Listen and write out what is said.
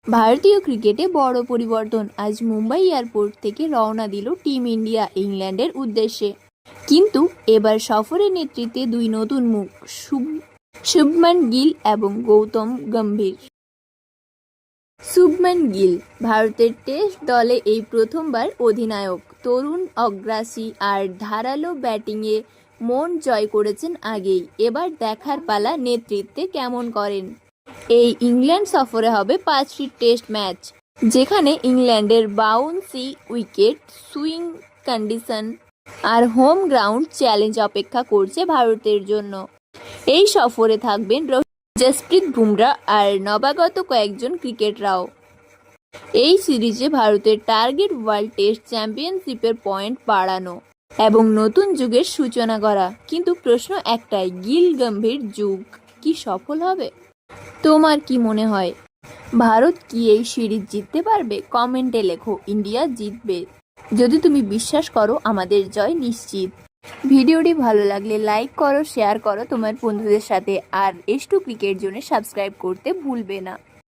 ভারতীয় ক্রিকেটে বড় পরিবর্তন। আজ মুম্বাই এয়ারপোর্ট থেকে রওনা দিল টিম ইন্ডিয়া ইংল্যান্ডের উদ্দেশ্যে। কিন্তু এবার সফরের নেতৃত্বে দুই নতুন মুখ, শুভমান গিল এবং গৌতম গম্ভীর। শুভমান গিল ভারতের টেস্ট দলে এই প্রথমবার অধিনায়ক। তরুণ, অগ্রাসী আর ধারালো ব্যাটিংয়ে মন জয় করেছেন আগেই। এবার দেখার পালা নেতৃত্বে কেমন করেন। এই ইংল্যান্ড সফরে হবে 5টি টেস্ট ম্যাচ, যেখানে ইংল্যান্ডের বাউন্সি উইকেট, সুইং কন্ডিশন আর হোম গ্রাউন্ড চ্যালেঞ্জ অপেক্ষা করছে ভারতের জন্য। এই সফরে থাকবেন জসপ্রীত বুমরা আর নবাগত কয়েকজন ক্রিকেটারও। এই সিরিজে ভারতের টার্গেট ওয়ার্ল্ড টেস্ট চ্যাম্পিয়নশিপের পয়েন্ট বাড়ানো এবং নতুন যুগের সূচনা করা। কিন্তু প্রশ্ন একটাই, গিল গম্ভীর যুগ কি সফল হবে? তোমার কি মনে হয়, ভারত কি এই সিরিজ জিততে পারবে? কমেন্টে লেখো ইন্ডিয়া জিতবে। যদি তুমি বিশ্বাস করো আমাদের জয় নিশ্চিত। ভিডিওটি ভালো লাগলে লাইক করো, শেয়ার করো তোমার বন্ধুদের সাথে, আর S2 ক্রিকেট জোনে সাবস্ক্রাইব করতে ভুলবে না।